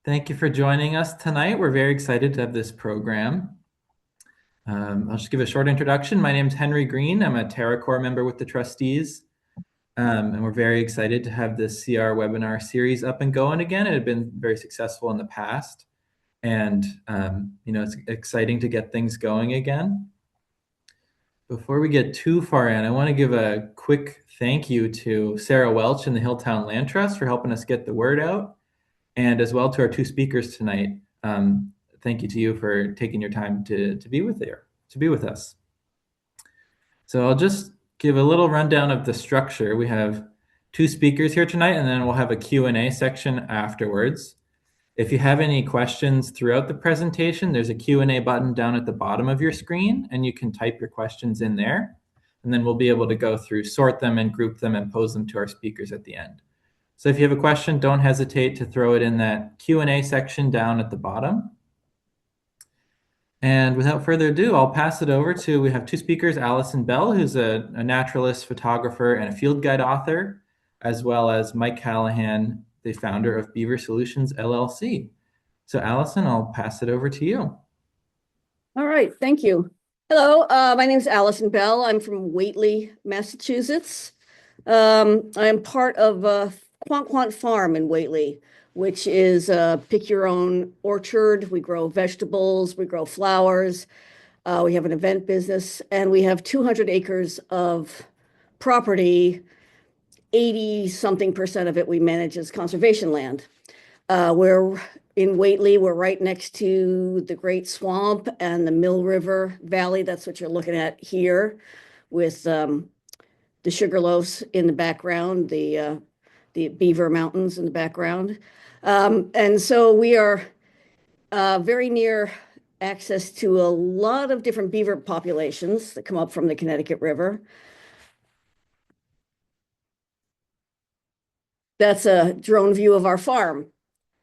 Thank you for joining us tonight. We're very excited to have this program. I'll just give a short introduction. My name is Henry Green. I'm a TerraCore member with the trustees, and we're very excited to have this CR webinar series up and going again. It had been very successful in the past, and it's exciting to get things going again. Before we get too far in, I want to give a quick thank you to Sarah Welch and the Hilltown Land Trust for helping us get the word out, and as well to our two speakers tonight. Thank you to you for taking your time to be with us. So I'll just give a little rundown of the structure. We have two speakers here tonight, and then we'll have a Q&A section afterwards. If you have any questions throughout the presentation, there's a Q&A button down at the bottom of your screen, and you can type your questions in there. And then we'll be able to go through, sort them, and group them and pose them to our speakers at the end. So if you have a question, don't hesitate to throw it in that Q&A section down at the bottom. And without further ado, I'll pass it over to, we have two speakers, Allison Bell, who's a naturalist, photographer, and a field guide author, as well as Mike Callahan, the founder of Beaver Solutions, LLC. So Allison, I'll pass it over to you. All right, thank you. Hello, my name is Allison Bell. I'm from Whately, Massachusetts. I'm part of Quant Farm in Whately, which is pick your own orchard. We grow vegetables, we grow flowers. We have an event business, and we have 200 acres of property. 80-something% of it we manage as conservation land. We're in Whately, we're right next to the Great Swamp and the Mill River Valley. That's what you're looking at here with the Sugarloafs in the background, the Beaver Mountains in the background. And so we are very near access to a lot of different beaver populations that come up from the Connecticut River. That's a drone view of our farm.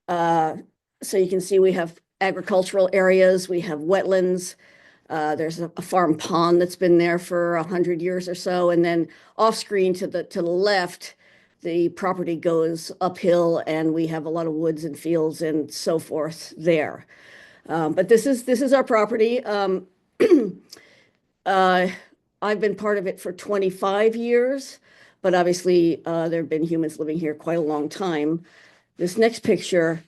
So you can see we have agricultural areas, we have wetlands. There's a farm pond that's been there for 100 years or so. And then off screen to the left, the property goes uphill and we have a lot of woods and fields and so forth there. But this is our property. I've been part of it for 25 years, but obviously there have been humans living here quite a long time. This next picture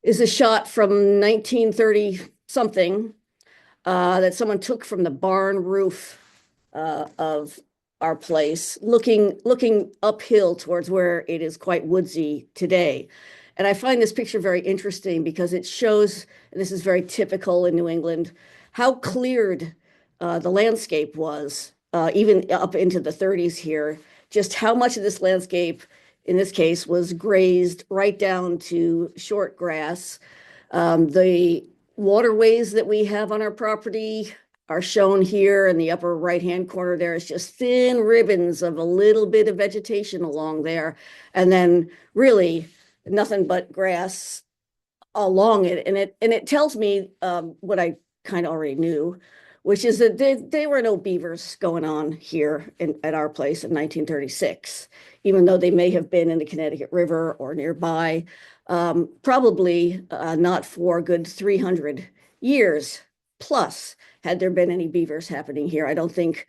is a shot from 1930 something that someone took from the barn roof of our place, looking uphill towards where it is quite woodsy today. And I find this picture very interesting because it shows, and this is very typical in New England, how cleared the landscape was, even up into the 30s here, just how much of this landscape, in this case, was grazed right down to short grass. The waterways that we have on our property are shown here in the upper right-hand corner. There is just thin ribbons of a little bit of vegetation along there, and then really nothing but grass along it. And it tells me what I kind of already knew, which is that there were no beavers going on here at our place in 1936, even though they may have been in the Connecticut River or nearby, probably not for a good 300 years plus had there been any beavers happening here. I don't think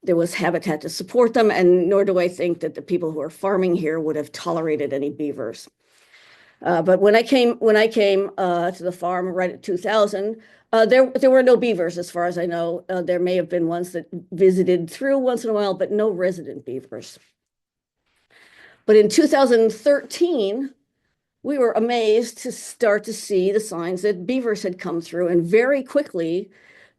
there was habitat to support them, and nor do I think that the people who are farming here would have tolerated any beavers. But when I came to the farm right at 2000, there were no beavers, as far as I know. There may have been ones that visited through once in a while, but no resident beavers. But in 2013, we were amazed to start to see the signs that beavers had come through, and very quickly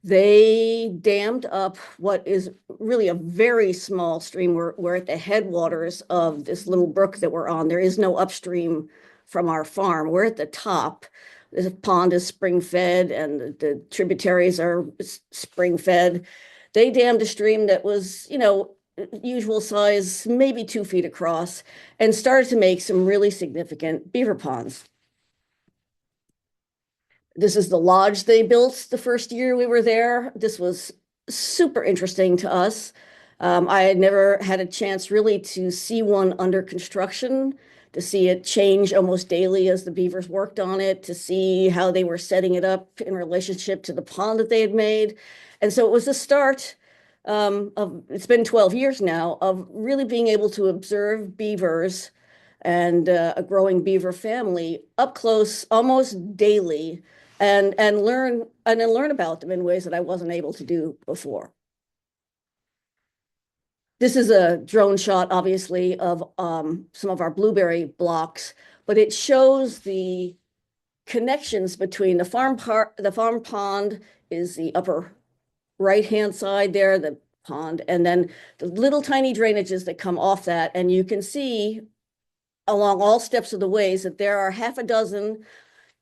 they dammed up what is really a very small stream. We're at the headwaters of this little brook that we're on. There is no upstream from our farm. We're at the top. The pond is spring-fed and the tributaries are spring-fed. They dammed a stream that was, usual size, maybe 2 feet across, and started to make some really significant beaver ponds. This is the lodge they built the first year we were there. This was super interesting to us. I had never had a chance really to see one under construction. to see it change almost daily as the beavers worked on it, to see how they were setting it up in relationship to the pond that they had made. And so it was the start of, it's been 12 years now, of really being able to observe beavers and a growing beaver family up close almost daily and learn about them in ways that I wasn't able to do before. This is a drone shot, obviously, of some of our blueberry blocks, but it shows the connections between the farm pond is the upper right-hand side there, the pond, and then the little tiny drainages that come off that. And you can see along all steps of the ways that there are half a dozen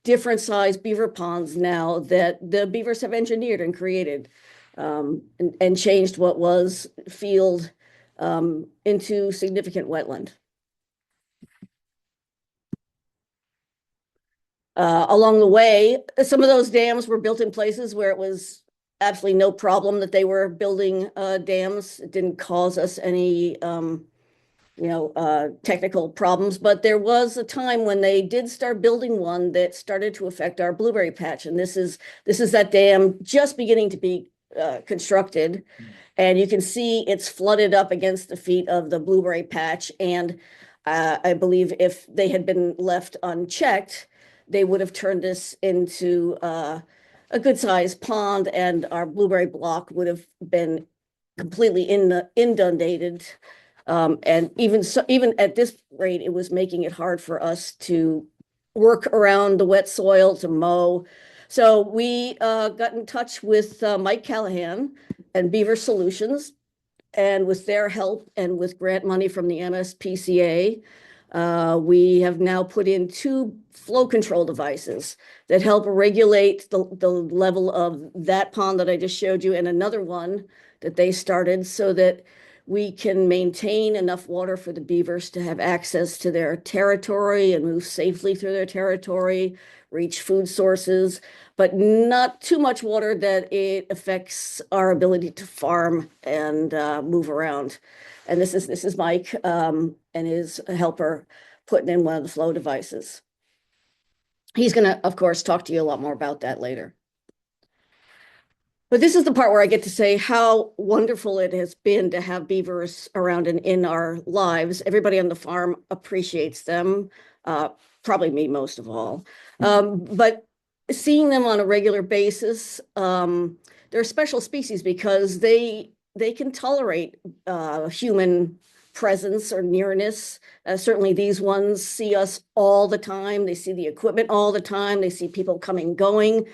different size beaver ponds now that the beavers have engineered and created and changed what was field into significant wetland. Along the way, some of those dams were built in places where it was absolutely no problem that they were building dams. It didn't cause us any technical problems, but there was a time when they did start building one that started to affect our blueberry patch. And this is that dam just beginning to be constructed. And you can see it's flooded up against the feet of the blueberry patch. And I believe if they had been left unchecked, they would have turned this into a good sized pond, and our blueberry block would have been completely inundated. And even at this rate, it was making it hard for us to work around the wet soil to mow. So we got in touch with Mike Callahan and Beaver Solutions, and with their help and with grant money from the MSPCA, we have now put in 2 flow control devices that help regulate the level of that pond that I just showed you, and another one that they started so that we can maintain enough water for the beavers to have access to their territory and move safely through their territory, reach food sources, but not too much water that it affects our ability to farm and move around. And this is Mike and his helper putting in one of the flow devices. He's going to, of course, talk to you a lot more about that later. But this is the part where I get to say how wonderful it has been to have beavers around in our lives. Everybody on the farm appreciates them, probably me most of all. But seeing them on a regular basis, they're a special species because they can tolerate human presence or nearness. Certainly these ones see us all the time. They see the equipment all the time. They see people coming, going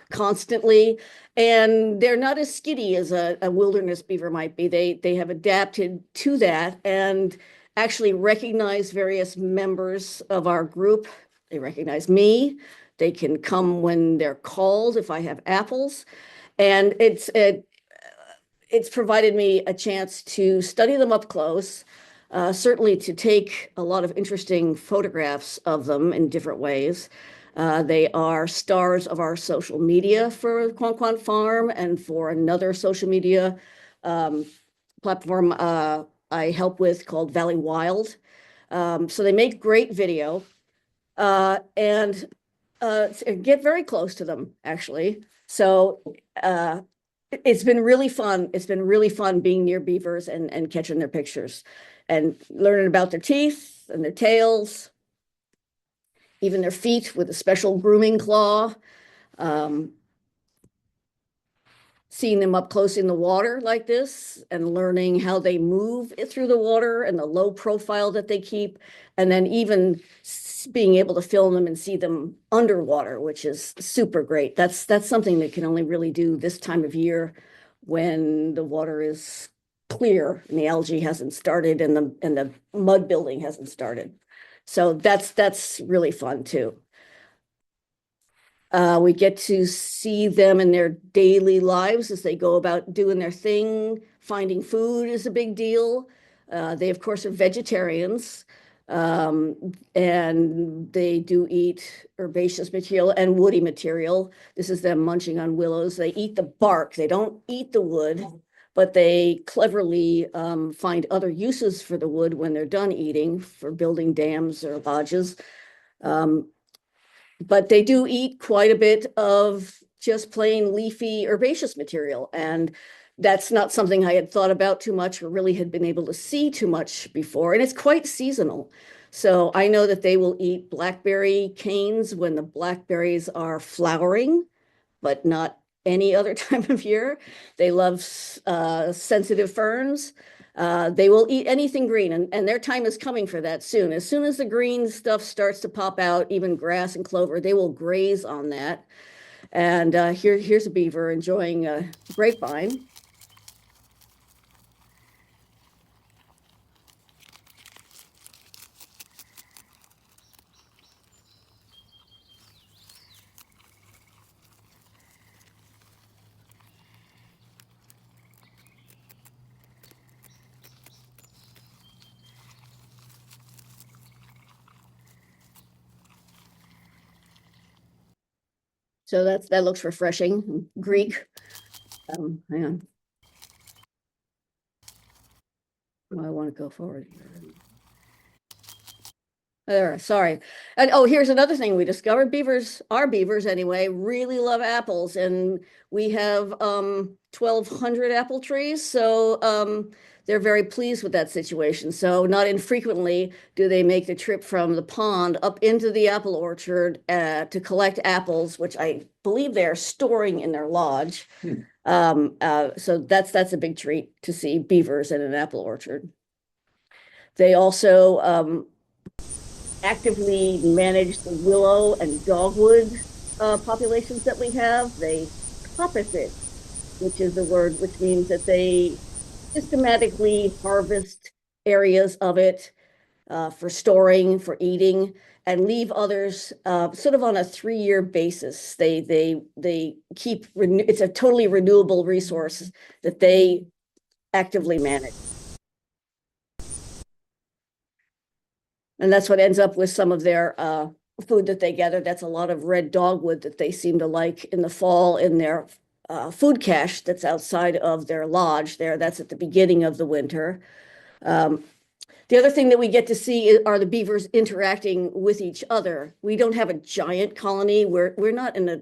constantly. And they're not as skitty as a wilderness beaver might be. They have adapted to that and actually recognize various members of our group. They recognize me. They can come when they're called if I have apples. And it's provided me a chance to study them up close, certainly to take a lot of interesting photographs of them in different ways. They are stars of our social media for Quan Farm and for another social media platform I help with called Valley Wild. So they make great video and get very close to them, actually. So it's been really fun. It's been really fun being near beavers and catching their pictures and learning about their teeth and their tails, even their feet with a special grooming claw. Seeing them up close in the water like this and learning how they move through the water and the low profile that they keep, and then even being able to film them and see them underwater, which is super great. That's something that can only really do this time of year when the water is clear and the algae hasn't started and the mud building hasn't started. So that's really fun too. We get to see them in their daily lives as they go about doing their thing. Finding food is a big deal. They, of course, are vegetarians, and they do eat herbaceous material and woody material. This is them munching on willows. They eat the bark. They don't eat the wood, but they cleverly find other uses for the wood when they're done eating, for building dams or lodges. But they do eat quite a bit of just plain leafy herbaceous material. And that's not something I had thought about too much or really had been able to see too much before. And it's quite seasonal. So I know that they will eat blackberry canes when the blackberries are flowering, but not any other time of year. They love sensitive ferns. They will eat anything green, and their time is coming for that soon. As soon as the green stuff starts to pop out, even grass and clover, they will graze on that. And here's a beaver enjoying a grapevine. So that looks refreshing. Greek. Hang on. Oh, I want to go forward. There, sorry. And oh, here's another thing we discovered. Beavers, our beavers anyway, really love apples. And we have 1,200 apple trees. So they're very pleased with that situation. So not infrequently do they make the trip from the pond up into the apple orchard to collect apples, which I believe they're storing in their lodge. So that's a big treat to see beavers in an apple orchard. They also actively manage the willow and dogwood populations that we have. They coppice it, which is the word which means that they systematically harvest areas of it for storing, for eating, and leave others sort of on a 3-year basis. They keep it's a totally renewable resource that they actively manage. And that's what ends up with some of their food that they gather. That's a lot of red dogwood that they seem to like in the fall in their food cache that's outside of their lodge there. That's at the beginning of the winter. The other thing that we get to see are the beavers interacting with each other. We don't have a giant colony. We're not in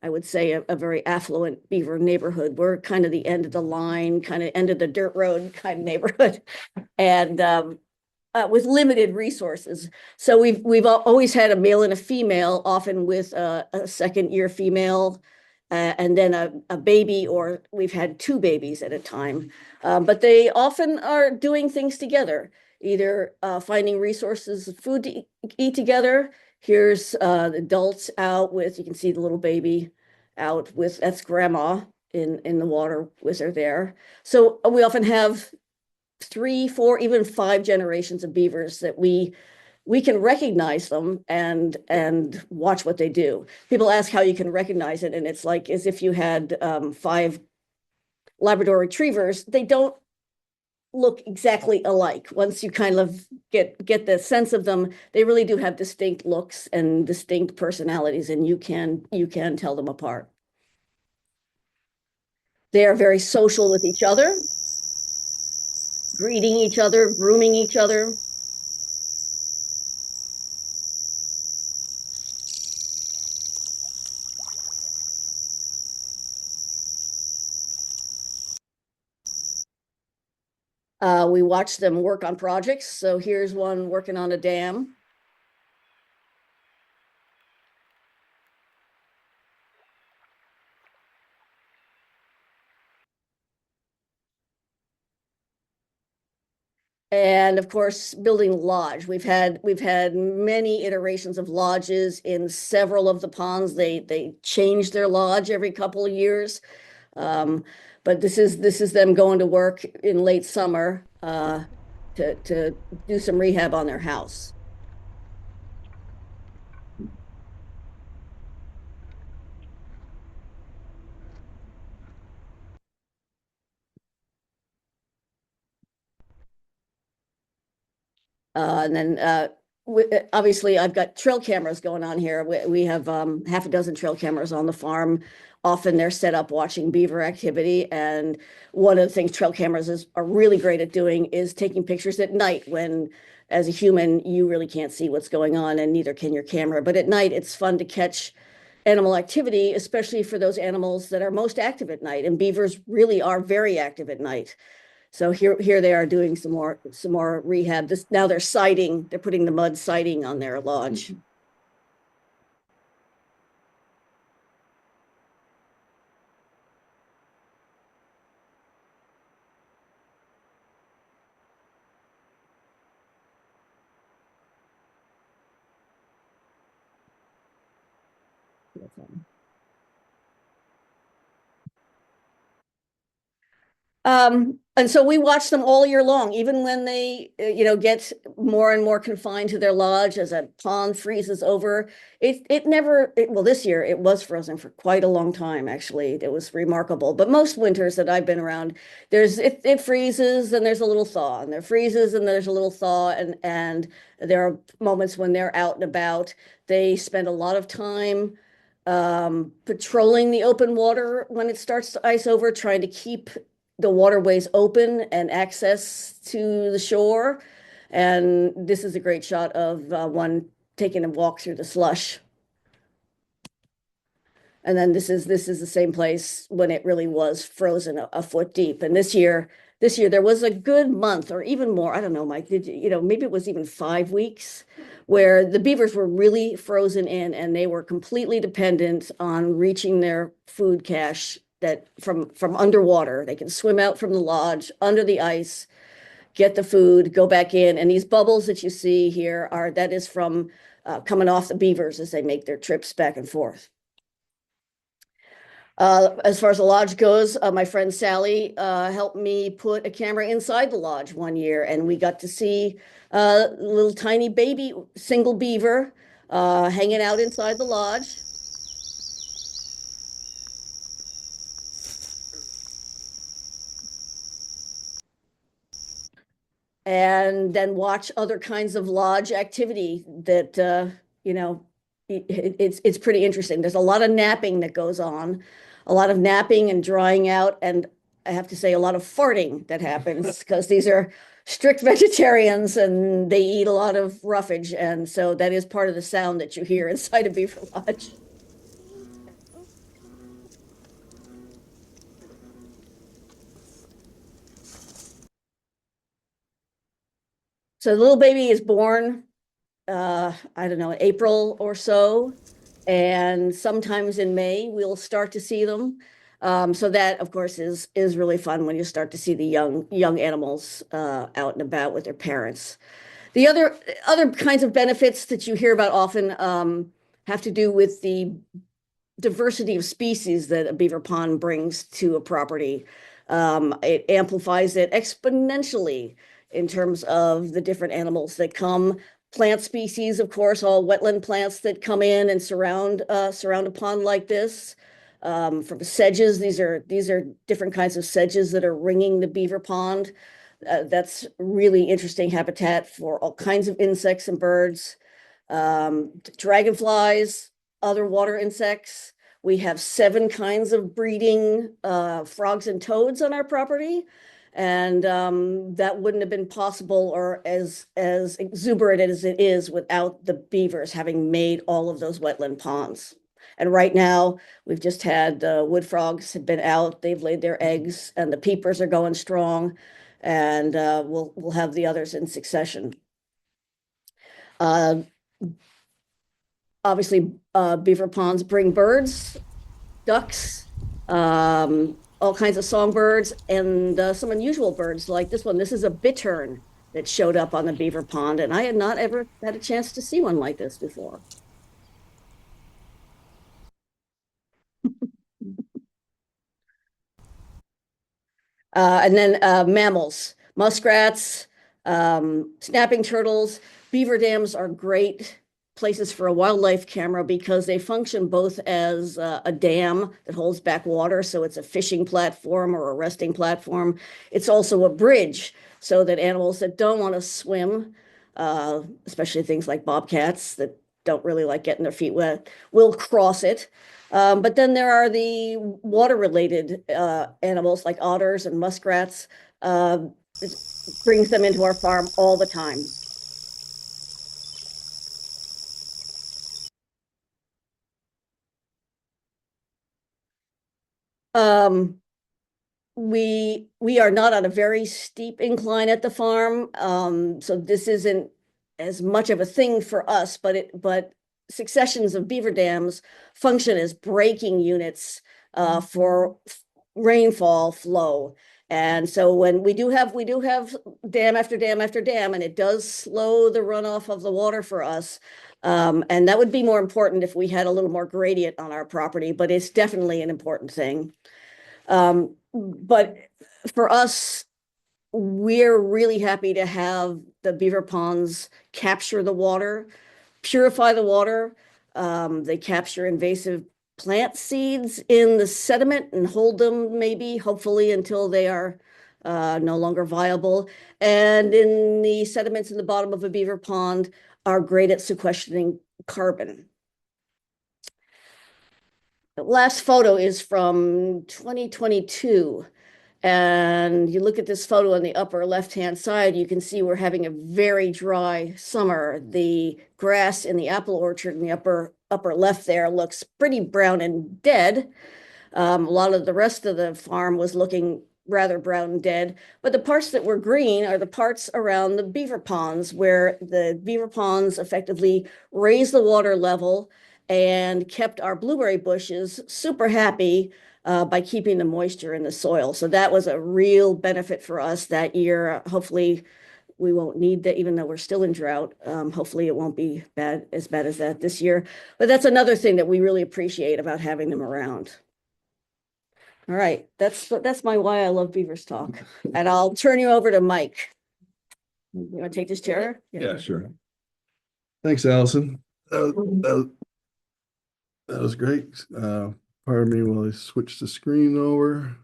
I would say, a very affluent beaver neighborhood. We're kind of the end of the line, kind of end of the dirt road kind of neighborhood. And with limited resources. So we've always had a male and a female, often with a second-year female, and then a baby, or we've had 2 babies at a time. But they often are doing things together, either finding resources, food to eat together. Here's the adults out with, you can see the little baby out with, that's grandma in the water with her there. So we often have 3, 4, even 5 generations of beavers that we can recognize them and watch what they do. People ask how you can recognize it, and it's like as if you had 5 Labrador retrievers. They don't look exactly alike. Once you kind of get the sense of them, they really do have distinct looks and distinct personalities, and you can tell them apart. They are very social with each other, greeting each other, grooming each other. We watch them work on projects. So here's one working on a dam. And of course, building lodge. We've had many iterations of lodges in several of the ponds. They change their lodge every couple of years. But this is them going to work in late summer to do some rehab on their house. And then obviously I've got trail cameras going on here. We have half a dozen trail cameras on the farm. Often they're set up watching beaver activity. And one of the things trail cameras are really great at doing is taking pictures at night when, as a human, you really can't see what's going on, and neither can your camera. But at night, it's fun to catch animal activity, especially for those animals that are most active at night. And beavers really are very active at night. So here they are doing some more rehab. Now they're putting the mud siding on their lodge. And so we watch them all year long, even when they, get more and more confined to their lodge as a pond freezes over. Well, this year it was frozen for quite a long time, actually. It was remarkable. But most winters that I've been around, it freezes and there's a little thaw, and there freezes and there's a little thaw, and there are moments when they're out and about. They spend a lot of time patrolling the open water when it starts to ice over, trying to keep the waterways open and access to the shore. And this is a great shot of one taking a walk through the slush. And then this is the same place when it really was frozen a foot deep. And this year there was a good month or even more. I don't know, Mike, maybe it was even 5 weeks where the beavers were really frozen in, and they were completely dependent on reaching their food cache that from underwater. They can swim out from the lodge under the ice, get the food, go back in. And these bubbles that you see here that is from coming off the beavers as they make their trips back and forth. As far as the lodge goes, my friend Sally helped me put a camera inside the lodge one year, and we got to see a little tiny baby single beaver hanging out inside the lodge. And then watch other kinds of lodge activity that, it's pretty interesting. There's a lot of napping that goes on, a lot of napping and drying out, and I have to say a lot of farting that happens because these are strict vegetarians and they eat a lot of roughage, and so that is part of the sound that you hear inside a beaver lodge. So the little baby is born, I don't know, April or so, and sometimes in May we'll start to see them. So that, of course, is really fun when you start to see the young animals out and about with their parents. The other kinds of benefits that you hear about often have to do with the diversity of species that a beaver pond brings to a property. It amplifies it exponentially in terms of the different animals that come. Plant species, of course, all wetland plants that come in and surround a pond like this. From sedges, these are different kinds of sedges that are ringing the beaver pond. That's really interesting habitat for all kinds of insects and birds. Dragonflies, other water insects. We have 7 kinds of breeding frogs and toads on our property. And that wouldn't have been possible or as exuberant as it is without the beavers having made all of those wetland ponds. And right now, we've just had wood frogs have been out. They've laid their eggs, and the peepers are going strong. And we'll have the others in succession. Obviously, beaver ponds bring birds, ducks, all kinds of songbirds, and some unusual birds like this one. This is a bittern that showed up on the beaver pond, and I had not ever had a chance to see one like this before. And then mammals, muskrats, snapping turtles. Beaver dams are great places for a wildlife camera because they function both as a dam that holds back water, so it's a fishing platform or a resting platform. It's also a bridge so that animals that don't want to swim especially things like bobcats that don't really like getting their feet wet, will cross it. But then there are the water-related animals like otters and muskrats. It brings them into our farm all the time. Um, we are not on a very steep incline at the farm, so this isn't as much of a thing for us, but successions of beaver dams function as braking units for rainfall flow. And so when we do have dam after dam after dam, and it does slow the runoff of the water for us. And that would be more important if we had a little more gradient on our property, but it's definitely an important thing. But for us, we're really happy to have the beaver ponds capture the water, purify the water. They capture invasive plant seeds in the sediment and hold them maybe, hopefully, until they are no longer viable. And in the sediments in the bottom of a beaver pond are great at sequestering carbon. The last photo is from 2022. And you look at this photo on the upper left-hand side, you can see we're having a very dry summer. The grass in the apple orchard in the upper left there looks pretty brown and dead. A lot of the rest of the farm was looking rather brown and dead, but the parts that were green are the parts around the beaver ponds, where the beaver ponds effectively raised the water level and kept our blueberry bushes super happy by keeping the moisture in the soil. So that was a real benefit for us that year. Hopefully, we won't need that, even though we're still in drought. Hopefully, it won't be as bad as that this year. But that's another thing that we really appreciate about having them around. All right, that's my why I love Beavers talk, and I'll turn you over to Mike. You want to take this chair? Yeah, sure. Thanks, Allison. That was great. Pardon me while I switch the screen over.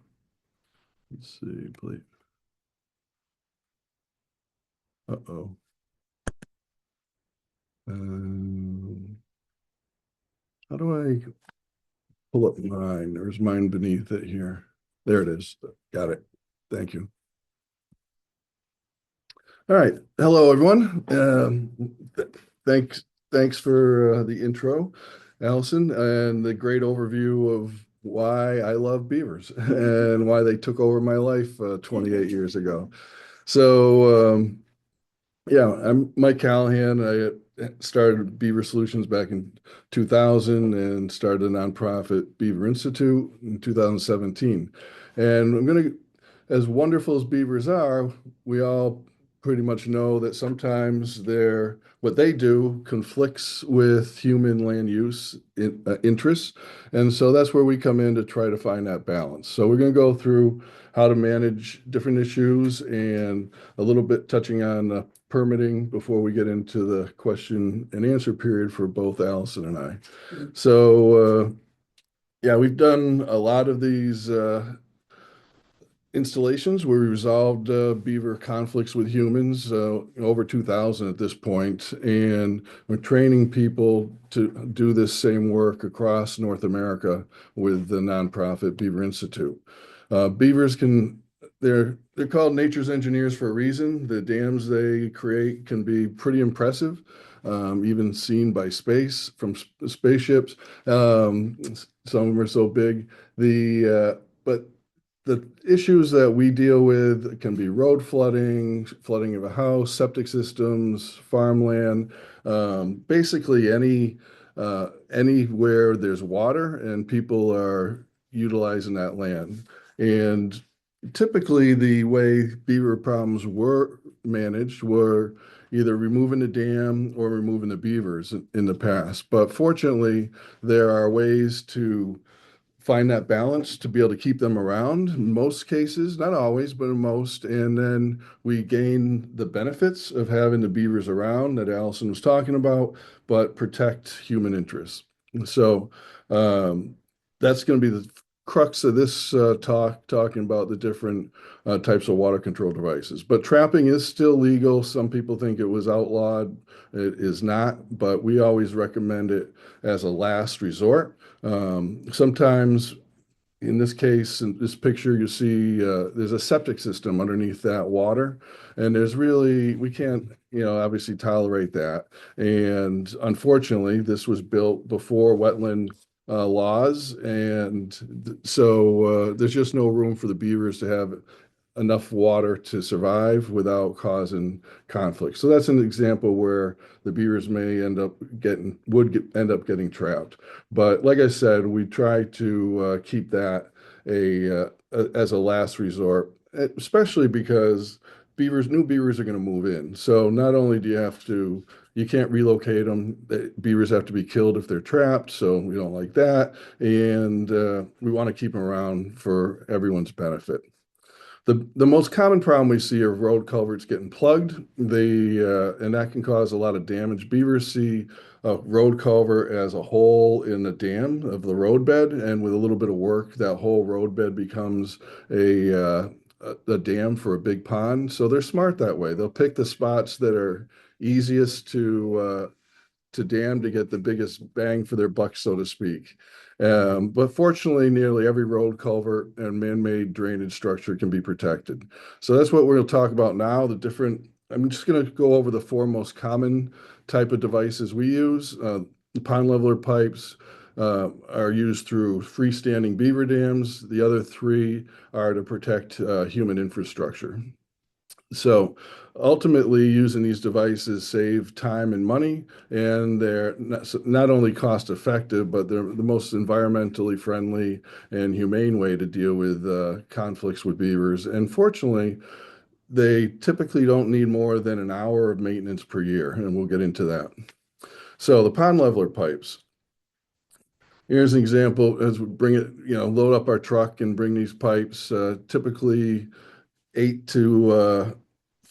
Let's see, please. Uh-oh. How do I pull up mine? There's mine beneath it here. There it is. Got it. Thank you. All right. Hello, everyone. Thanks for the intro, Allison, and the great overview of why I love beavers and why they took over my life 28 years ago. So, yeah, I'm Mike Callahan. I started Beaver Solutions back in 2000 and started a nonprofit Beaver Institute in 2017. And I'm going to, as wonderful as beavers are, we all pretty much know that sometimes what they do conflicts with human land use interests. And so that's where we come in to try to find that balance. So we're going to go through how to manage different issues and a little bit touching on permitting before we get into the question and answer period for both Allison and I. So, yeah, we've done a lot of these installations where we resolved beaver conflicts with humans, over 2,000 at this point, and we're training people to do this same work across North America with the nonprofit Beaver Institute. Beavers they're called nature's engineers for a reason. The dams they create can be pretty impressive, even seen by from spaceships. Some of them are so big. But the issues that we deal with can be road flooding of a house, septic systems, farmland, basically anywhere there's water and people are utilizing that land. And typically the way beaver problems were managed were either removing the dam or removing the beavers in the past. But fortunately, there are ways to find that balance to be able to keep them around in most cases, not always, but in most. And then we gain the benefits of having the beavers around that Allison was talking about, but protect human interests. So that's going to be the crux of this talking about the different types of water control devices. But trapping is still legal. Some people think it was outlawed. It is not, but we always recommend it as a last resort. Sometimes in this case, in this picture, you see there's a septic system underneath that water, and we can't, obviously tolerate that. And unfortunately, this was built before wetland laws, and so there's just no room for the beavers to have enough water to survive without causing conflict. So that's an example where the beavers may end up getting trapped. But like I said, we try to keep that as a last resort, especially because new beavers are going to move in. So not only you can't relocate them. Beavers have to be killed if they're trapped, so we don't like that. And we want to keep them around for everyone's benefit. The most common problem we see are road culverts getting plugged. And that can cause a lot of damage. Beavers see a road culvert as a hole in the dam of the roadbed, and with a little bit of work, that whole roadbed becomes a dam for a big pond. So they're smart that way. They'll pick the spots that are easiest to dam to get the biggest bang for their buck, so to speak. But fortunately, nearly every road culvert and man-made drainage structure can be protected. So that's what we'll talk about now. I'm just going to go over the four most common type of devices we use. The pond leveler pipes are used through freestanding beaver dams. The other three are to protect human infrastructure. So ultimately, using these devices save time and money, and they're not only cost effective, but they're the most environmentally friendly and humane way to deal with conflicts with beavers. And fortunately, they typically don't need more than an hour of maintenance per year, and we'll get into that. So the pond leveler pipes. Here's an example as we load up our truck and bring these pipes, typically 8 to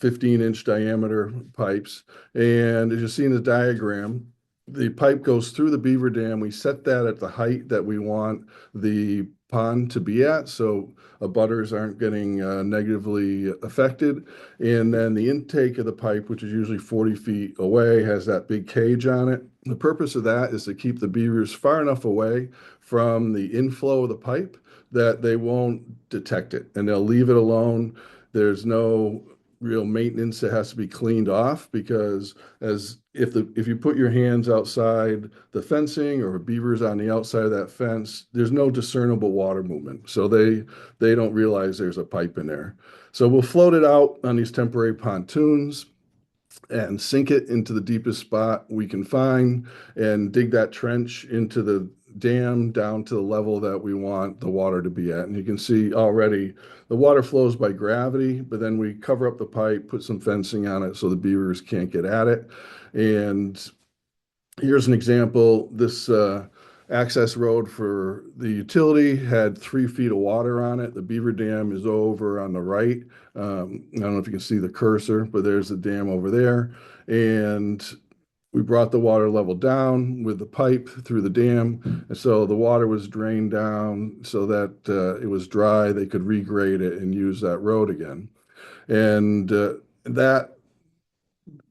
15-inch diameter pipes. And as you see in the diagram, the pipe goes through the beaver dam. We set that at the height that we want the pond to be at, so abutters aren't getting negatively affected. And then the intake of the pipe, which is usually 40 feet away, has that big cage on it. The purpose of that is to keep the beavers far enough away from the inflow of the pipe that they won't detect it, and they'll leave it alone. There's no real maintenance that has to be cleaned off, because if you put your hands outside the fencing or beavers on the outside of that fence, there's no discernible water movement. So they don't realize there's a pipe in there. So we'll float it out on these temporary pontoons and sink it into the deepest spot we can find and dig that trench into the dam down to the level that we want the water to be at. And you can see already the water flows by gravity, but then we cover up the pipe, put some fencing on it so the beavers can't get at it. And here's an example. This access road for the utility had 3 feet of water on it. The beaver dam is over on the right. I don't know if you can see the cursor, but there's the dam over there. And we brought the water level down with the pipe through the dam. And so the water was drained down so that it was dry. They could regrade it and use that road again. And that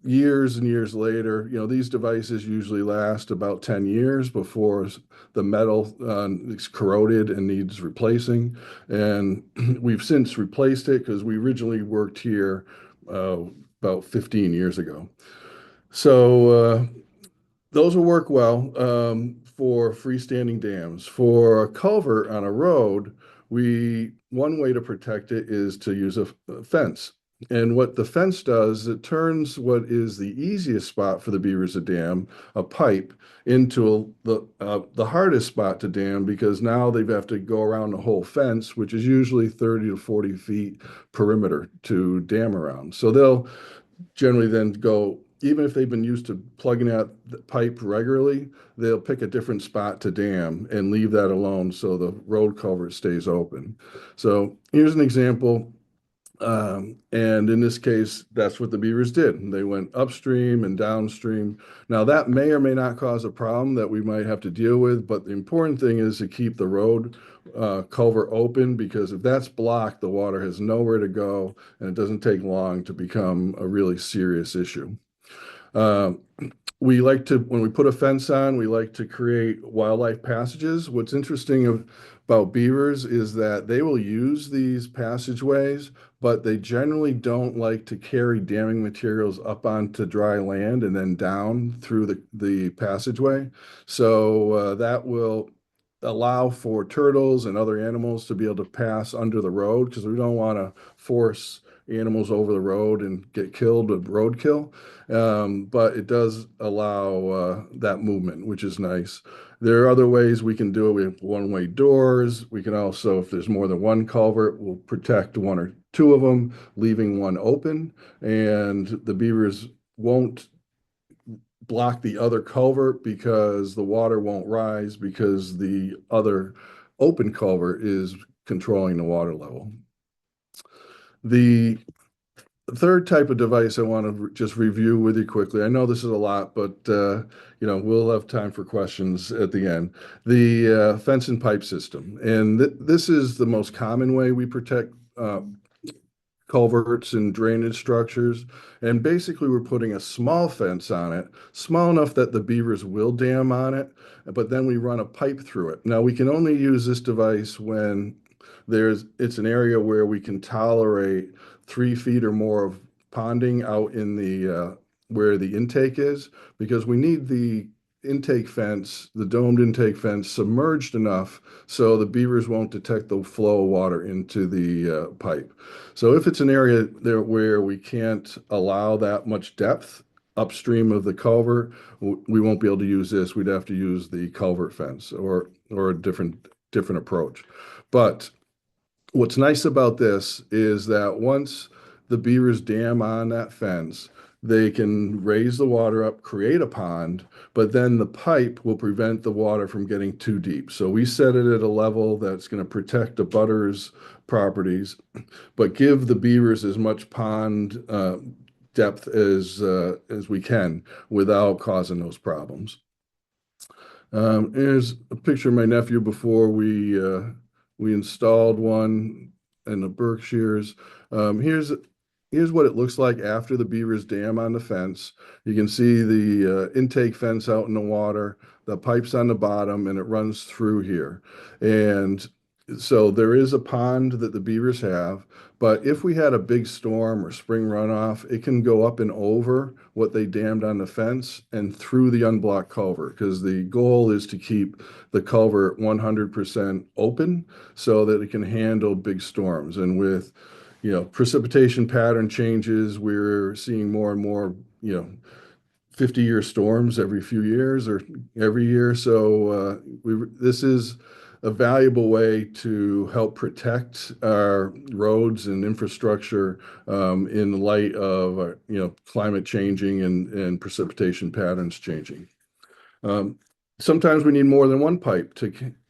years and years later, these devices usually last about 10 years before the metal is corroded and needs replacing. And we've since replaced it because we originally worked here about 15 years ago. So those will work well for freestanding dams. For a culvert on a road, one way to protect it is to use a fence. And what the fence does, it turns what is the easiest spot for the beavers to dam, a pipe, into the hardest spot to dam, because now they have to go around the whole fence, which is usually 30 to 40 feet perimeter to dam around. So they'll generally then go, even if they've been used to plugging out the pipe regularly, they'll pick a different spot to dam and leave that alone so the road culvert stays open. So here's an example. And in this case, that's what the beavers did. They went upstream and downstream. Now, that may or may not cause a problem that we might have to deal with, but the important thing is to keep the road culvert open, because if that's blocked, the water has nowhere to go, and it doesn't take long to become a really serious issue. Uh, we like to, when we put a fence on, we like to create wildlife passages. What's interesting about beavers is that they will use these passageways, but they generally don't like to carry damming materials up onto dry land and then down through the passageway. So that will allow for turtles and other animals to be able to pass under the road, because we don't want to force animals over the road and get killed with roadkill. But it does allow that movement, which is nice. There are other ways we can do it. We have one-way doors. We can also, if there's more than one culvert, we'll protect one or two of them, leaving one open. And the beavers won't block the other culvert because the water won't rise, because the other open culvert is controlling the water level. The third type of device I want to just review with you quickly. I know this is a lot, but we'll have time for questions at the end. The fence and pipe system, and this is the most common way we protect culverts and drainage structures. And basically, we're putting a small fence on it, small enough that the beavers will dam on it, but then we run a pipe through it. Now, we can only use this device when it's an area where we can tolerate 3 feet or more of ponding out in the where the intake is, because we need the intake fence, the domed intake fence, submerged enough so the beavers won't detect the flow of water into the pipe. So if it's an area there where we can't allow that much depth upstream of the culvert, we won't be able to use this. We'd have to use the culvert fence or a different approach. But what's nice about this is that once the beavers dam on that fence, they can raise the water up, create a pond, but then the pipe will prevent the water from getting too deep. So we set it at a level that's going to protect the butters' properties, but give the beavers as much pond depth as we can without causing those problems. Here's a picture of my nephew before we installed one in the Berkshires. Here's what it looks like after the beavers dam on the fence. You can see the intake fence out in the water, the pipes on the bottom, and it runs through here. And so there is a pond that the beavers have, but if we had a big storm or spring runoff, it can go up and over what they dammed on the fence and through the unblocked culvert, because the goal is to keep the culvert 100% open so that it can handle big storms. And with precipitation pattern changes, we're seeing more and more 50-year storms every few years or every year. So this is a valuable way to help protect our roads and infrastructure in light of climate changing and precipitation patterns changing. Sometimes we need more than one pipe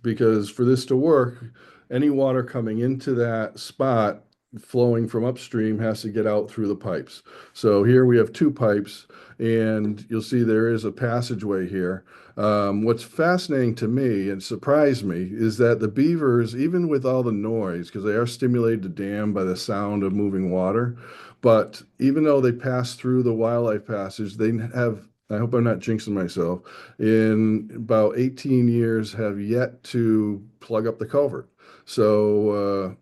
because for this to work, any water coming into that spot flowing from upstream has to get out through the pipes. So here we have 2 pipes, and you'll see there is a passageway here. What's fascinating to me and surprised me is that the beavers, even with all the noise, because they are stimulated to dam by the sound of moving water, but even though they pass through the wildlife passage, they have, I hope I'm not jinxing myself, in about 18 years have yet to plug up the culvert. So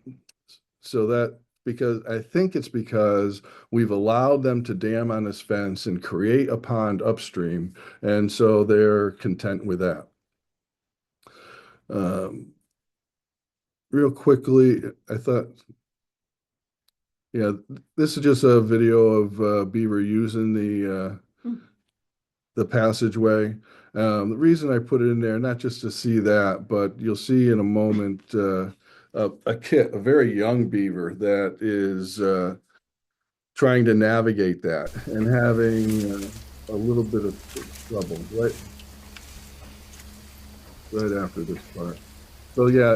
that, because I think it's because we've allowed them to dam on this fence and create a pond upstream, and so they're content with that. Real quickly, I thought, this is just a video of Beaver using the passageway. The reason I put it in there, not just to see that, but you'll see in a moment a very young beaver that is trying to navigate that and having a little bit of trouble right after this part. So yeah,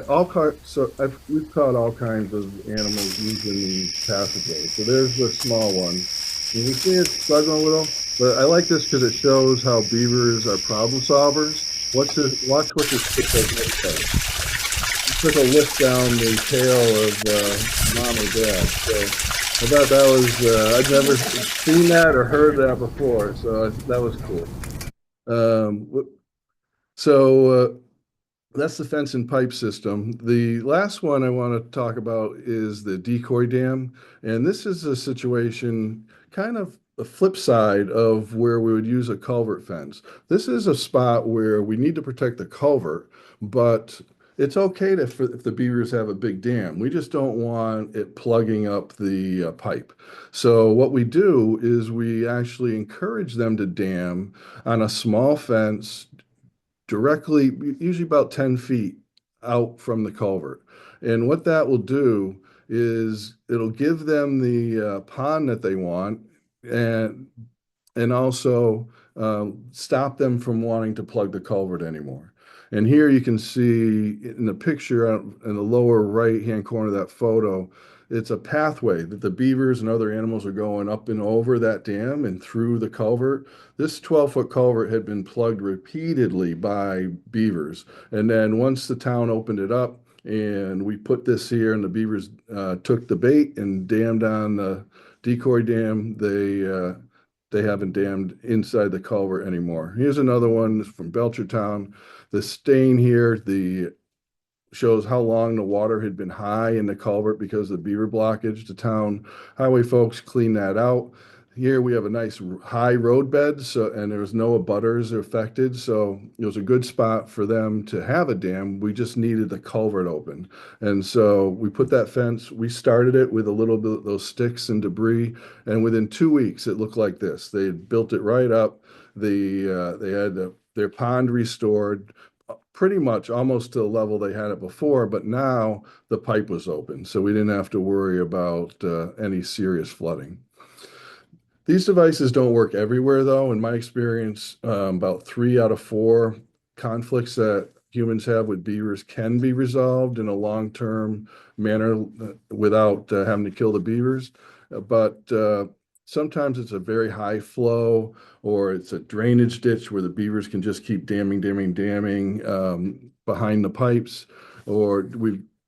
we've caught all kinds of animals using these passageways. So there's the small one. You can see it's struggling a little, but I like this because it shows how beavers are problem solvers. Watch what this kid does next time. He took a lift down the tail of mom or dad. So I thought that was I'd never seen that or heard that before. So that was cool. Um, so that's the fence and pipe system. The last one I want to talk about is the decoy dam. And this is a situation kind of the flip side of where we would use a culvert fence. This is a spot where we need to protect the culvert, but it's okay if the beavers have a big dam. We just don't want it plugging up the pipe. So what we do is we actually encourage them to dam on a small fence directly, usually about 10 feet out from the culvert. And what that will do is it'll give them the pond that they want and and also stop them from wanting to plug the culvert anymore. And here you can see in the picture in the lower right-hand corner of that photo, it's a pathway that the beavers and other animals are going up and over that dam and through the culvert. This 12-foot culvert had been plugged repeatedly by beavers. And then once the town opened it up and we put this here and the beavers took the bait and dammed on the decoy dam, they haven't dammed inside the culvert anymore. Here's another one from Belchertown. The stain here, the shows how long the water had been high in the culvert because of the beaver blockage. The town highway folks cleaned that out. Here we have a nice high road bed, and there was no abutters affected, so it was a good spot for them to have a dam. We just needed the culvert open, and so we put that fence. We started it with a little bit of those sticks and debris, and within 2 weeks it looked like this. They had built it right up. They had their pond restored pretty much almost to the level they had it before, but now the pipe was open, so we didn't have to worry about any serious flooding. These devices don't work everywhere, though. In my experience, about 3 out of 4 conflicts that humans have with beavers can be resolved in a long-term manner without having to kill the beavers. But sometimes it's a very high flow or it's a drainage ditch where the beavers can just keep damming behind the pipes. Or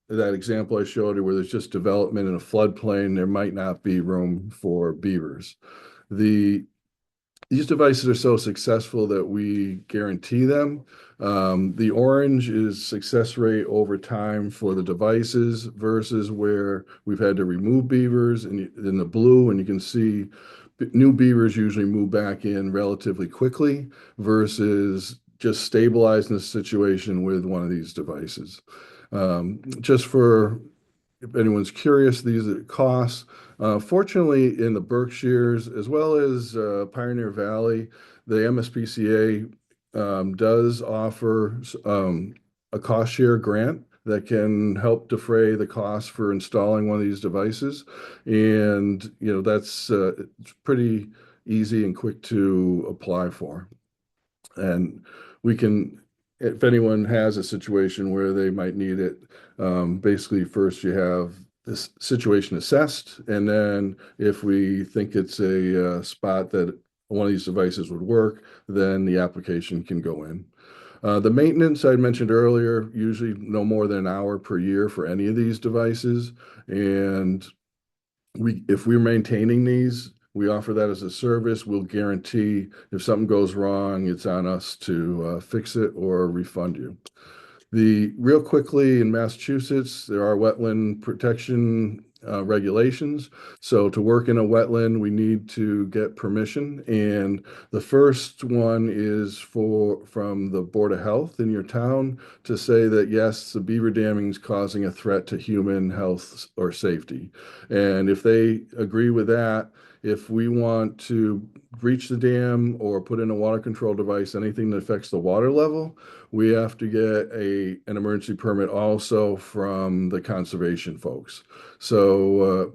that example I showed you where there's just development in a floodplain, there might not be room for beavers. These devices are so successful that we guarantee them. The orange is success rate over time for the devices versus where we've had to remove beavers. And in the blue, and you can see new beavers usually move back in relatively quickly versus just stabilizing the situation with one of these devices. Just for if anyone's curious, these are costs. Fortunately, in the Berkshires, as well as Pioneer Valley, the MSPCA does offer a cost share grant that can help defray the cost for installing one of these devices. And, that's it's pretty easy and quick to apply for. And we can, if anyone has a situation where they might need it, basically first you have this situation assessed, and then if we think it's a spot that one of these devices would work, then the application can go in. The maintenance I mentioned earlier, usually no more than an hour per year for any of these devices. And if we're maintaining these, we offer that as a service. We'll guarantee if something goes wrong, it's on us to fix it or refund you. Real quickly in Massachusetts, there are wetland protection regulations. So to work in a wetland, we need to get permission. And the first one is from the Board of Health in your town to say that yes, the beaver damming is causing a threat to human health or safety. And if they agree with that, if we want to breach the dam or put in a water control device, anything that affects the water level, we have to get an emergency permit also from the conservation folks. So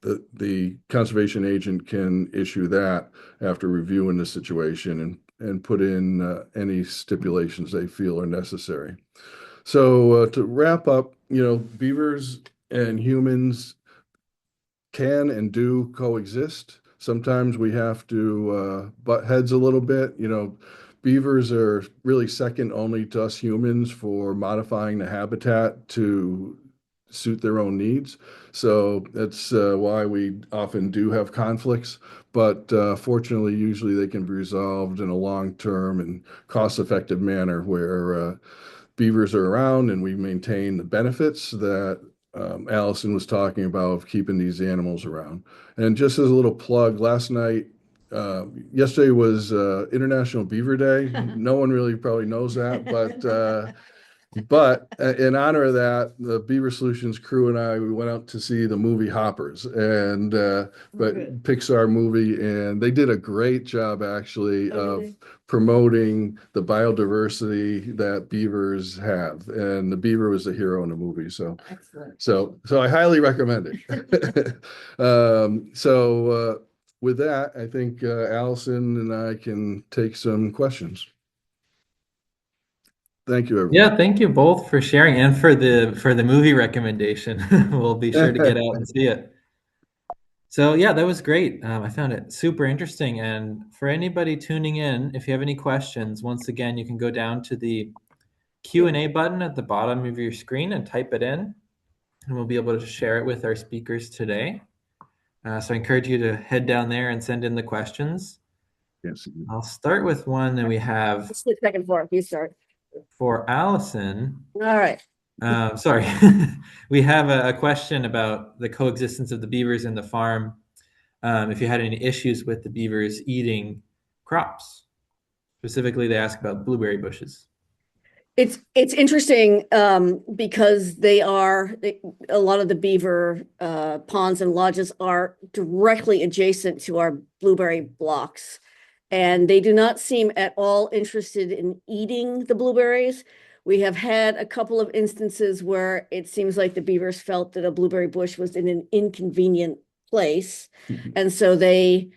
the conservation agent can issue that after reviewing the situation and put in any stipulations they feel are necessary. So to wrap up, beavers and humans can and do coexist. Sometimes we have to butt heads a little bit. Beavers are really second only to us humans for modifying the habitat to suit their own needs. So that's why we often do have conflicts. But fortunately, usually they can be resolved in a long-term and cost-effective manner where beavers are around and we maintain the benefits that Allison was talking about of keeping these animals around. And just as a little plug, yesterday was International Beaver Day. No one really probably knows that, but in honor of that, the Beaver Solutions crew and I, we went out to see the movie Hoppers and Good. Pixar movie, and they did a great job actually Oh, of did promoting the biodiversity that beavers have. And the beaver was the hero in the movie. So Excellent. so I highly recommend it. With that, I think Allison and I can take some questions. Thank you, everyone. Yeah, thank you both for sharing and for the movie recommendation. We'll be sure to get out and see it. So yeah, that was great. I found it super interesting. And for anybody tuning in, if you have any questions, once again, you can go down to the Q&A button at the bottom of your screen and type it in, and we'll be able to share it with our speakers today. So I encourage you to head down there and send in the questions. Yes. I'll start with one that we have Let's flip back and forth. You start. for Allison. All right. Sorry, we have a question about the coexistence of the beavers in the farm. If you had any issues with the beavers eating crops. Specifically, they ask about blueberry bushes. It's interesting because a lot of the beaver ponds and lodges are directly adjacent to our blueberry blocks, and they do not seem at all interested in eating the blueberries. We have had a couple of instances where it seems like the beavers felt that a blueberry bush was in an inconvenient place, and so they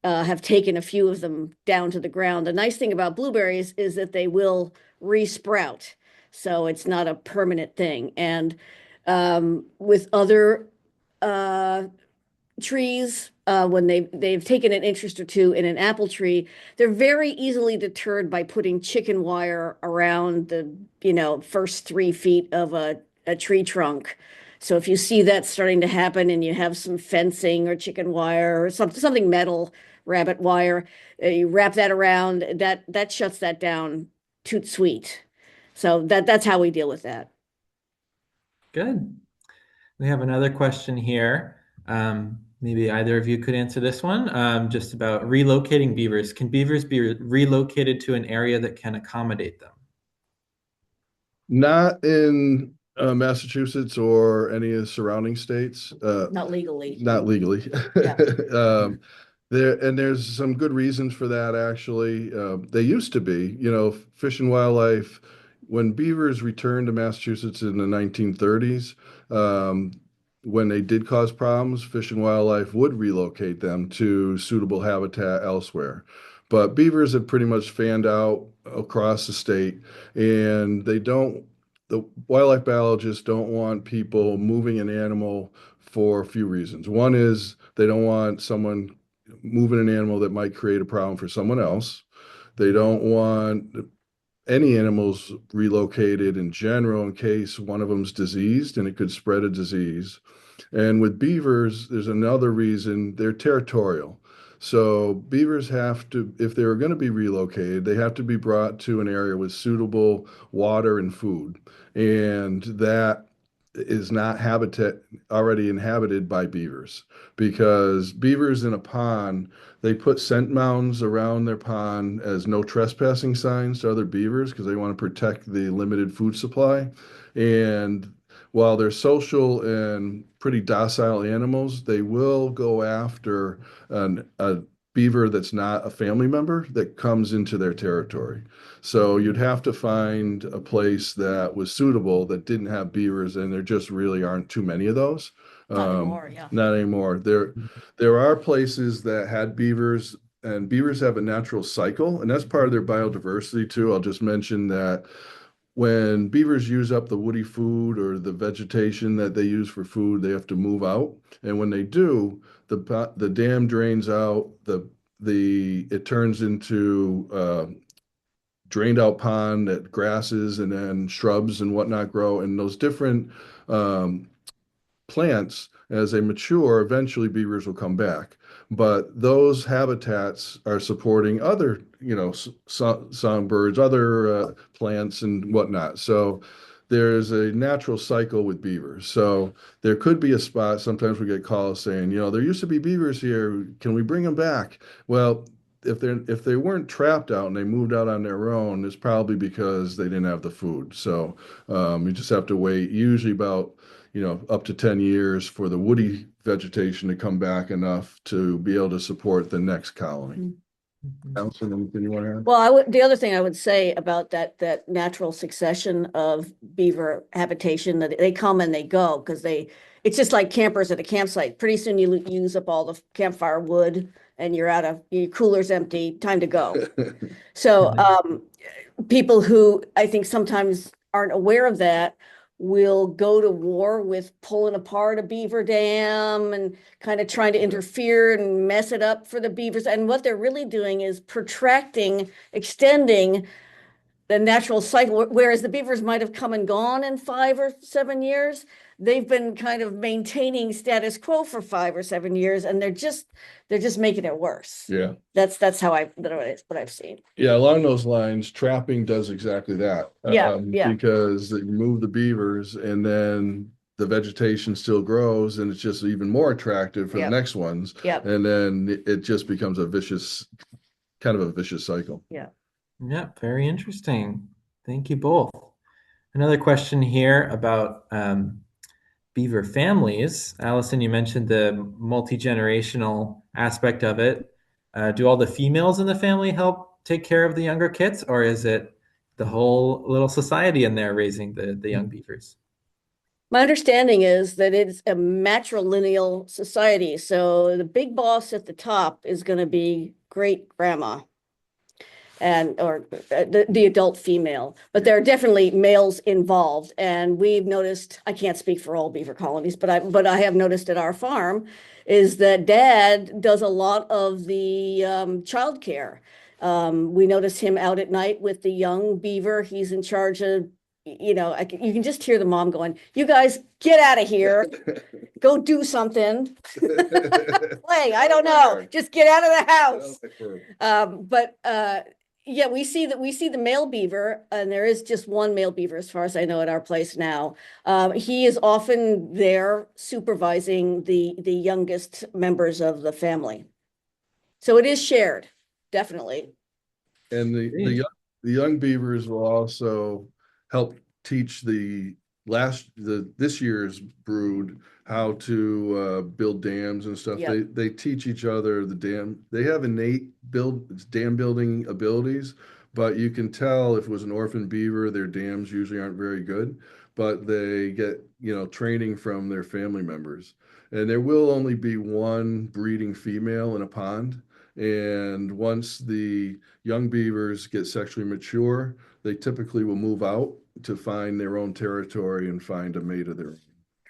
have taken a few of them down to the ground. The nice thing about blueberries is that they will resprout, so it's not a permanent thing. And with other trees, when they've taken an interest or two in an apple tree, they're very easily deterred by putting chicken wire around the first 3 feet of a tree trunk. So if you see that starting to happen and you have some fencing or chicken wire or something metal, rabbit wire, you wrap that around, that shuts that down toot sweet. So that's how we deal with that. Good. We have another question here. Maybe either of you could answer this one, just about relocating beavers. Can beavers be relocated to an area that can accommodate them? Not in Massachusetts or any of the surrounding states. Not legally. Not legally. Yeah. There's some good reasons for that, actually. They used to be, Fish and Wildlife, when beavers returned to Massachusetts in the 1930s, when they did cause problems, Fish and Wildlife would relocate them to suitable habitat elsewhere. But beavers have pretty much fanned out across the state, and the wildlife biologists don't want people moving an animal for a few reasons. One is they don't want someone moving an animal that might create a problem for someone else. They don't want any animals relocated in general in case one of them's diseased and it could spread a disease. And with beavers, there's another reason: they're territorial. So beavers have to, if they're going to be relocated, they have to be brought to an area with suitable water and food. And that is not habitat already inhabited by beavers, because beavers in a pond, they put scent mounds around their pond as no trespassing signs to other beavers because they want to protect the limited food supply. And while they're social and pretty docile animals, they will go after a beaver that's not a family member that comes into their territory. So you'd have to find a place that was suitable that didn't have beavers, and there just really aren't too many of those. Not anymore, yeah. Not anymore. There are places that had beavers, and beavers have a natural cycle, and that's part of their biodiversity too. I'll just mention that when beavers use up the woody food or the vegetation that they use for food, they have to move out. And when they do, the dam drains out, it turns into drained out pond that grasses and then shrubs and whatnot grow. And those different um, plants, as they mature, eventually beavers will come back. But those habitats are supporting other, songbirds, other plants and whatnot. So there's a natural cycle with beavers. So there could be a spot. Sometimes we get calls saying, there used to be beavers here. Can we bring them back? Well, if they weren't trapped out and they moved out on their own, it's probably because they didn't have the food. So you just have to wait, usually about up to 10 years for the woody vegetation to come back enough to be able to support the next colony. Allison, anything you want to add? Well, the other thing I would say about that natural succession of beaver habitation, that they come and they go because it's just like campers at a campsite. Pretty soon you use up all the campfire wood and you're out of, your cooler's empty, time to go. So people who I think sometimes aren't aware of that will go to war with pulling apart a beaver dam and kind of trying to interfere and mess it up for the beavers. And what they're really doing is extending the natural cycle, whereas the beavers might have come and gone in 5 or 7 years. They've been kind of maintaining status quo for 5 or 7 years, and they're just making it worse. Yeah. That's what I've seen. Yeah, along those lines, trapping does exactly that. Yeah. Because they remove the beavers and then the vegetation still grows and it's just even more attractive for the next ones. Yeah. And then it just becomes a kind of a vicious cycle. Yeah. Yeah, very interesting. Thank you both. Another question here about beaver families. Allison, you mentioned the multi-generational aspect of it. Do all the females in the family help take care of the younger kids, or is it the whole little society in there raising the young beavers? My understanding is that it's a matrilineal society. So the big boss at the top is going to be great grandma or the adult female, but there are definitely males involved. And we've noticed, I can't speak for all beaver colonies, but I have noticed at our farm is that dad does a lot of the childcare. We notice him out at night with the young beaver. He's in charge of, you can just hear the mom going, "You guys get out of here, go do something." Play, I don't know, just get out of the house. Yeah, we see the male beaver, and there is just one male beaver as far as I know at our place now. He is often there supervising the youngest members of the family. So it is shared, definitely. And the young beavers will also help teach this year's brood how to build dams and stuff. Yep. They teach each other the dam. They have innate dam building abilities, but you can tell if it was an orphan beaver, their dams usually aren't very good, but they get, training from their family members. And there will only be one breeding female in a pond. And once the young beavers get sexually mature, they typically will move out to find their own territory and find a mate of their own.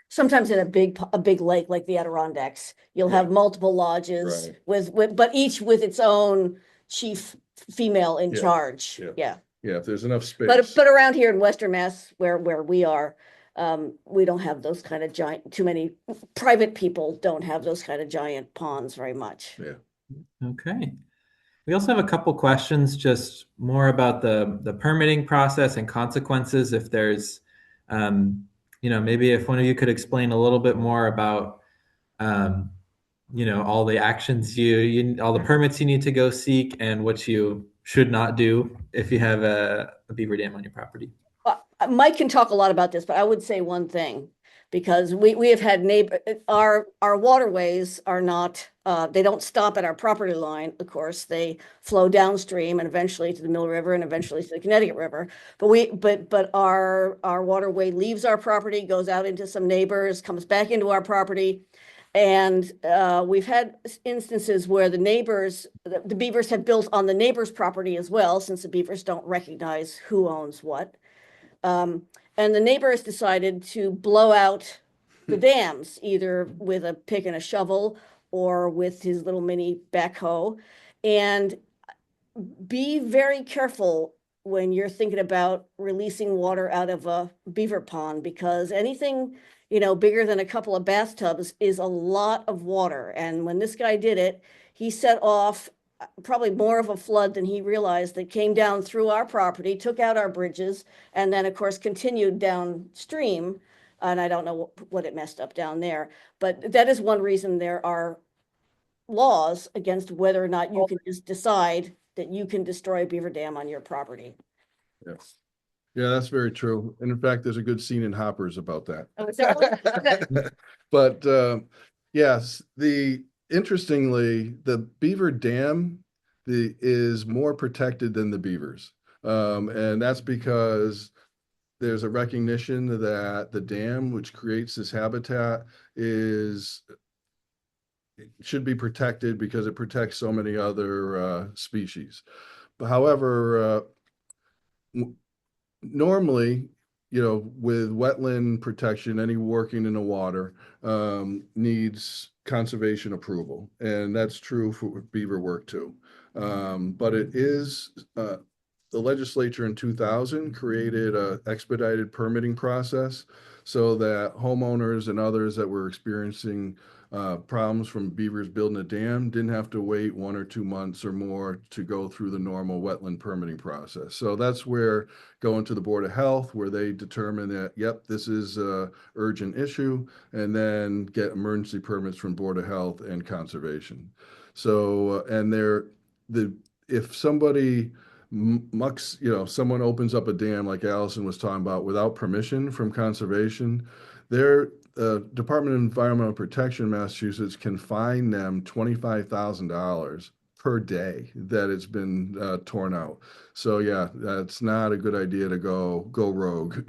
Sometimes in a big lake like the Adirondacks, you'll have multiple lodges but each with its own chief female in charge. Yeah. Yeah, if there's enough space. But around here in Western Mass, where we are, we don't have those kind of too many private people don't have those kind of giant ponds very much. Yeah. Okay. We also have a couple questions just more about the permitting process and consequences. If there's, maybe if one of you could explain a little bit more about, all the actions all the permits you need to go seek and what you should not do if you have a beaver dam on your property. Mike can talk a lot about this, but I would say one thing, because we have had our waterways are not, they don't stop at our property line. Of course, they flow downstream and eventually to the Mill River and eventually to the Connecticut River. But our waterway leaves our property, goes out into some neighbors, comes back into our property. And we've had instances where the beavers have built on the neighbor's property as well, since the beavers don't recognize who owns what. And the neighbors decided to blow out the dams, either with a pick and a shovel or with his little mini backhoe. And be very careful when you're thinking about releasing water out of a beaver pond, because anything, bigger than a couple of bathtubs is a lot of water. And when this guy did it, he set off probably more of a flood than he realized, that came down through our property, took out our bridges, and then of course continued downstream. And I don't know what it messed up down there, but that is one reason there are laws against whether or not you can just decide that you can destroy a beaver dam on your property. Yes. Yeah, that's very true. And in fact, there's a good scene in Hoppers about that. Oh, so But yes, interestingly, the beaver dam is more protected than the beavers. And that's because there's a recognition that the dam, which creates this habitat, should be protected because it protects so many other species. But however, normally, with wetland protection, any working in the water needs conservation approval, and that's true for beaver work too. But it is the legislature in 2000 created a expedited permitting process so that homeowners and others that were experiencing problems from beavers building a dam didn't have to wait 1 or 2 months or more to go through the normal wetland permitting process. So that's where going to the Board of Health, where they determine that, yep, this is a urgent issue, and then get emergency permits from Board of Health and Conservation. So, if somebody mucks, someone opens up a dam like Allison was talking about without permission from Conservation, their Department of Environmental Protection, Massachusetts, can fine them $25,000 per day that it's been torn out. So yeah, that's not a good idea to go rogue.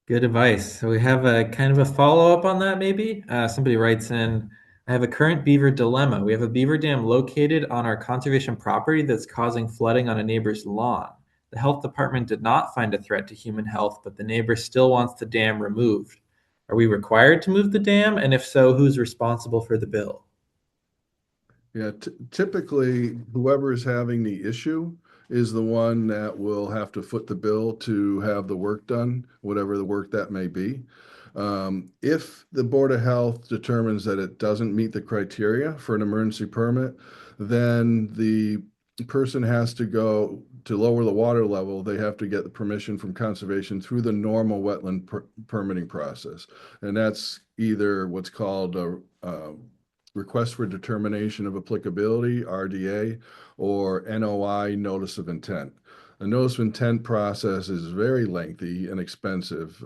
Good advice. So we have a kind of a follow-up on that, maybe. Somebody writes in, I have a current beaver dilemma. We have a beaver dam located on our conservation property that's causing flooding on a neighbor's lawn. The health department did not find a threat to human health, but the neighbor still wants the dam removed. Are we required to move the dam? And if so, who's responsible for the bill? Yeah, typically, whoever is having the issue is the one that will have to foot the bill to have the work done, whatever the work that may be. If the Board of Health determines that it doesn't meet the criteria for an emergency permit, then the person has to go to lower the water level. They have to get the permission from Conservation through the normal wetland permitting process. And that's either what's called a request for determination of applicability, RDA, or NOI, notice of intent. The notice of intent process is very lengthy and expensive,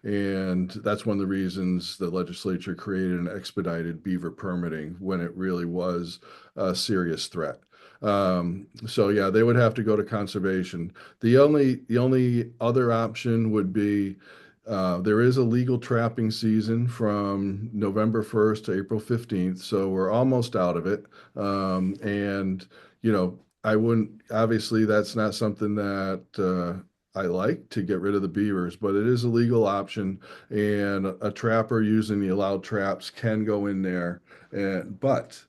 and that's one of the reasons the legislature created an expedited beaver permitting when it really was a serious threat. So yeah, they would have to go to Conservation. The only other option would be there is a legal trapping season from November 1st to April 15th, so we're almost out of it. And, I wouldn't, obviously, that's not something that I like to get rid of the beavers, but it is a legal option, and a trapper using the allowed traps can go in there. But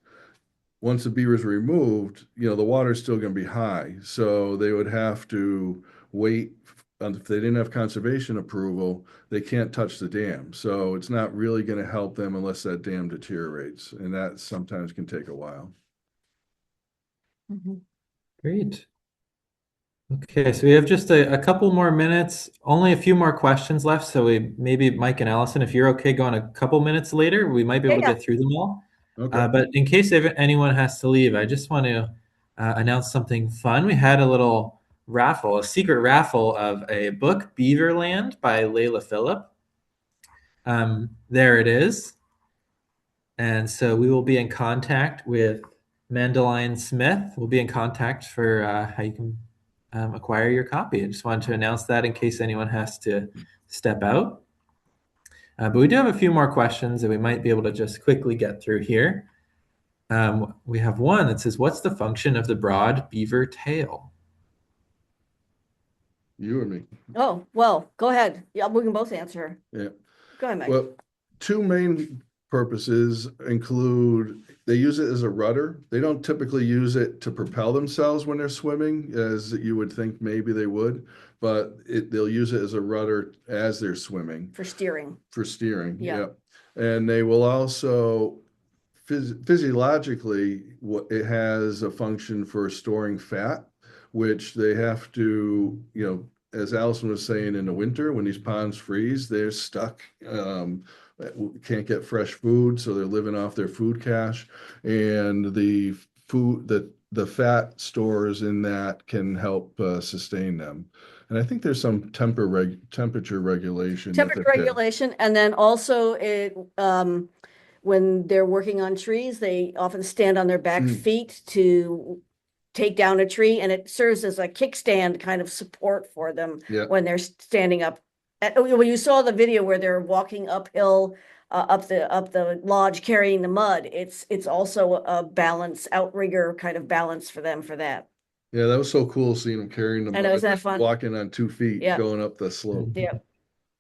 once the beavers are removed, the water is still going to be high. So they would have to wait. If they didn't have conservation approval, they can't touch the dam. So it's not really going to help them unless that dam deteriorates. And that sometimes can take a while. Great. Okay, so we have just a couple more minutes, only a few more questions left. So maybe Mike and Allison, if you're okay going a couple minutes later, we might be able to get through them all. Okay. But in case anyone has to leave, I just want to announce something fun. We had a little raffle, a secret raffle of a book, Beaverland by Layla Phillip. There it is. And so we will be in contact with Mandeline Smith. We'll be in contact for how you can acquire your copy. I just wanted to announce that in case anyone has to step out. But we do have a few more questions that we might be able to just quickly get through here. We have one that says, what's the function of the broad beaver tail? You or me? Oh, well, go ahead. Yeah, we can both answer. Yeah. Go ahead, Mike. Well, two main purposes include they use it as a rudder. They don't typically use it to propel themselves when they're swimming, as you would think maybe they would, but they'll use it as a rudder as they're swimming For steering. for steering. Yeah. Yeah. And they will also physiologically, it has a function for storing fat, which they have to, as Allison was saying, in the winter when these ponds freeze, they're stuck. Can't get fresh food, so they're living off their food cache, and the food that the fat stores in that can help sustain them. And I think there's some temperature regulation with Temperature it too. regulation, and then also when they're working on trees, they often stand on their back feet to take down a tree, and it serves as a kickstand kind of support for them Yeah. when they're standing up. Well, you saw the video where they're walking uphill up the lodge carrying the mud. It's also a balance, outrigger kind of balance for them for that. Yeah, that was so cool seeing them carrying the I know, mud, isn't that fun? walking on 2 feet, Yeah. going up the slope. Yeah.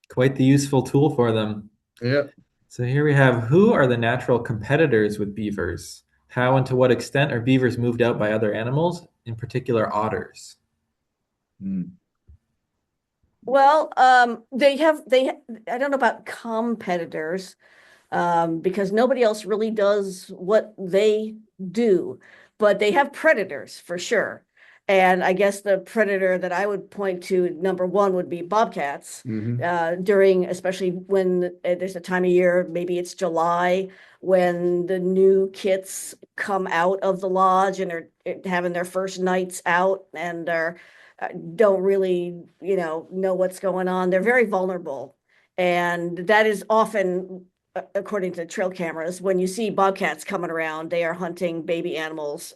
Quite the useful tool for them. Yeah. So here we have, who are the natural competitors with beavers? How and to what extent are beavers moved out by other animals, in particular otters? Mm. Well, I don't know about competitors, because nobody else really does what they do, but they have predators for sure. And I guess the predator that I would point to, number one, would be bobcats. Especially when there's a time of year, maybe it's July, when the new kits come out of the lodge and are having their first nights out and are don't really, know what's going on. They're very vulnerable. And that is often, according to trail cameras, when you see bobcats coming around, they are hunting baby animals,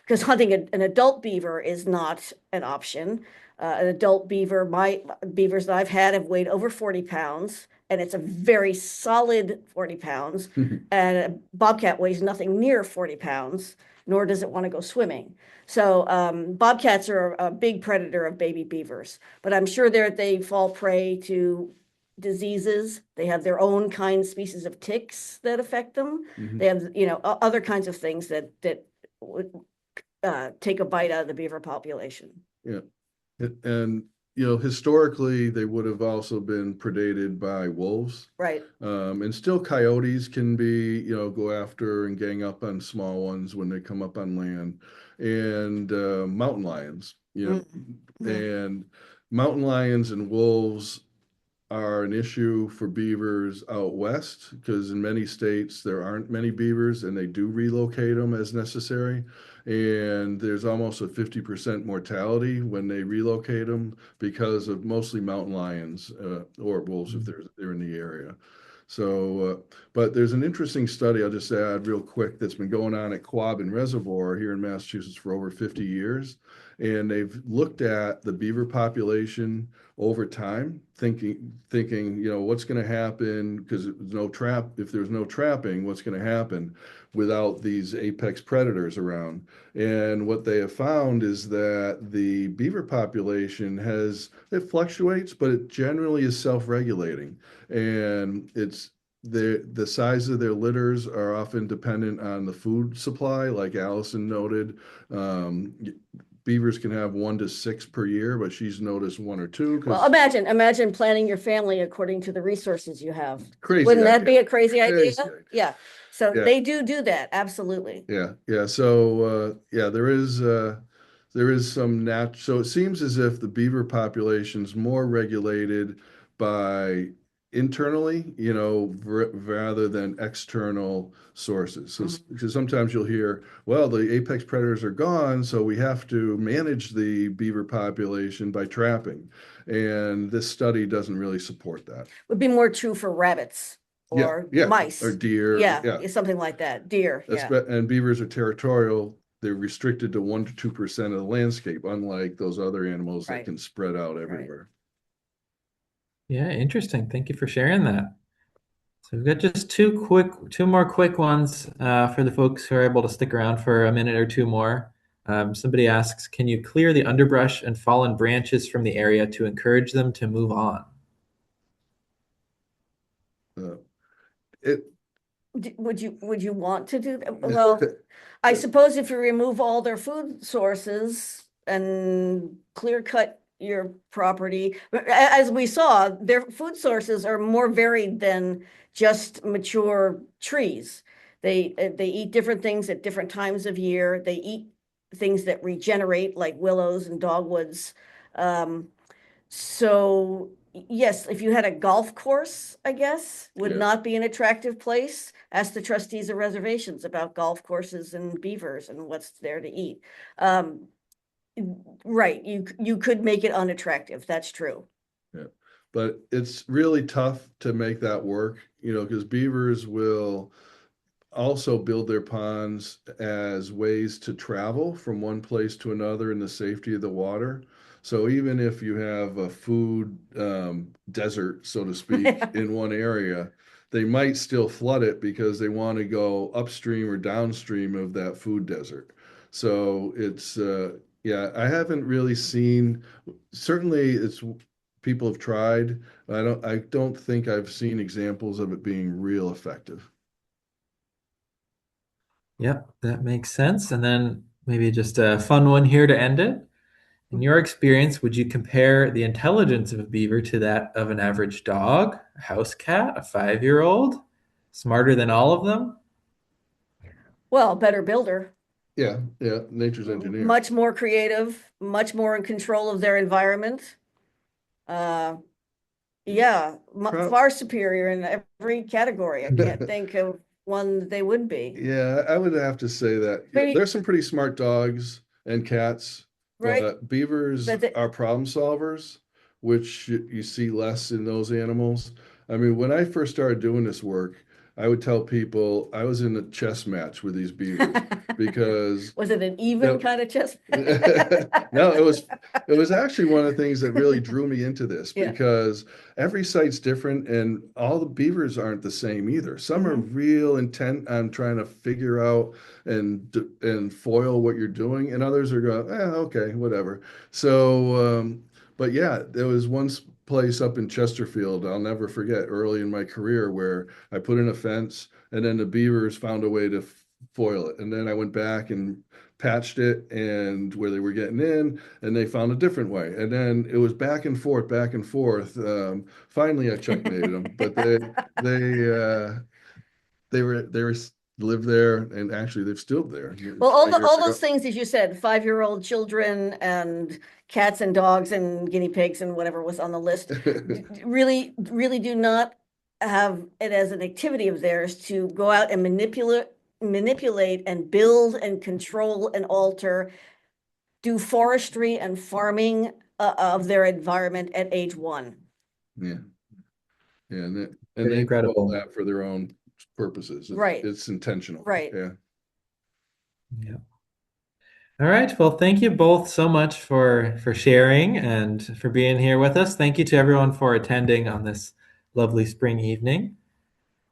because hunting an adult beaver is not an option. An adult beaver, my beavers that I've had have weighed over 40 pounds, and it's a very solid 40 pounds. And a bobcat weighs nothing near 40 pounds, nor does it want to go swimming. So bobcats are a big predator of baby beavers, but I'm sure they fall prey to diseases. They have their own species of ticks that affect them. They have, other kinds of things that would take a bite out of the beaver population. Yeah. And, historically, they would have also been predated by wolves. Right. And still coyotes can be, go after and gang up on small ones when they come up on land. And mountain lions, and mountain lions and wolves are an issue for beavers out west because in many states there aren't many beavers and they do relocate them as necessary. And there's almost a 50% mortality when they relocate them because of mostly mountain lions or wolves if they're in the area. So, but there's an interesting study I'll just add real quick that's been going on at Quabbin Reservoir here in Massachusetts for over 50 years. And they've looked at the beaver population over time, thinking, what's going to happen because if there's no trapping, what's going to happen without these apex predators around. And what they have found is that the beaver population it fluctuates, but it generally is self-regulating. And the size of their litters are often dependent on the food supply, like Allison noted. Beavers can have 1 to 6 per year, but she's noticed 1 or 2. Well, imagine planning your family according to the resources you have. Crazy. Wouldn't that be a crazy idea? Yeah. So Yeah. they do that. Absolutely. Yeah. Yeah. So, there is some so it seems as if the beaver population's more regulated by internally, rather than external sources. So, because sometimes you'll hear, well, the apex predators are gone, so we have to manage the beaver population by trapping. And this study doesn't really support that. Would be more true for rabbits or mice or deer. Yeah, something like that. Deer. And beavers are territorial. They're restricted to 1 to 2% of the landscape, unlike those other animals that can spread out everywhere. Yeah, interesting. Thank you for sharing that. So we've got just two more quick ones for the folks who are able to stick around for a minute or two more. Somebody asks, can you clear the underbrush and fallen branches from the area to encourage them to move on? Uh, it Would you want to do that? Well, I suppose if you remove all their food sources and clear cut your property, as we saw, their food sources are more varied than just mature trees. They eat different things at different times of year. They eat things that regenerate, like willows and dogwoods. Um, so yes, if you had a golf course, I guess, would Yeah. not be an attractive place. Ask the trustees of reservations about golf courses and beavers and what's there to eat. Um, right, you could make it unattractive. That's true. Yeah, but it's really tough to make that work, because beavers will also build their ponds as ways to travel from one place to another in the safety of the water. So even if you have a food desert, so to speak, in one area, they might still flood it because they want to go upstream or downstream of that food desert. So it's yeah, I haven't really seen. Certainly, it's people have tried. I don't think I've seen examples of it being real effective. Yep, that makes sense. And then maybe just a fun one here to end it. In your experience, would you compare the intelligence of a beaver to that of an average dog, a house cat, a 5-year-old? Smarter than all of them? Well, better builder, Yeah, yeah, nature's engineer. much more creative, much more in control of their environment. Uh, yeah, Prob- far superior in every category. I can't think of one they would be. Yeah, I would have to say that Maybe, there's some pretty smart dogs and cats, right? but beavers But the, are problem solvers, which you see less in those animals. I mean, when I first started doing this work, I would tell people I was in a chess match with these beavers because was it an even the, kind of chess? no, it was actually one of the things that really drew me into this Yeah. because every site's different and all the beavers aren't the same either. Some are real intent on trying to figure out and foil what you're doing, and others are going, okay, whatever. So, but yeah, there was one place up in Chesterfield I'll never forget early in my career where I put in a fence and then the beavers found a way to foil it, and then I went back and patched it and where they were getting in and they found a different way and then it was back and forth. Finally I checkmated them, but they were lived there and actually they've still there Well, 20 years all ago. those things, as you said, 5-year-old children and cats and dogs and guinea pigs and whatever was on the list, really do not have it as an activity of theirs to go out and manipulate and build and control and alter, do forestry and farming of their environment at age 1. Yeah, yeah, and Pretty they do all incredible. that for their own purposes. Right, It's intentional. right. Yeah. Yeah. All right. Well, thank you both so much for sharing and for being here with us. Thank you to everyone for attending on this lovely spring evening.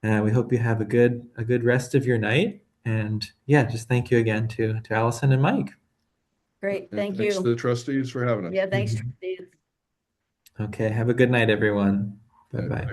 We hope you have a good rest of your night. And yeah, just thank you again to Allison and Mike. Great. And Thank thanks to you. the trustees for having us. Yeah, thanks, trustees. Okay, have a good night, everyone. Bye bye.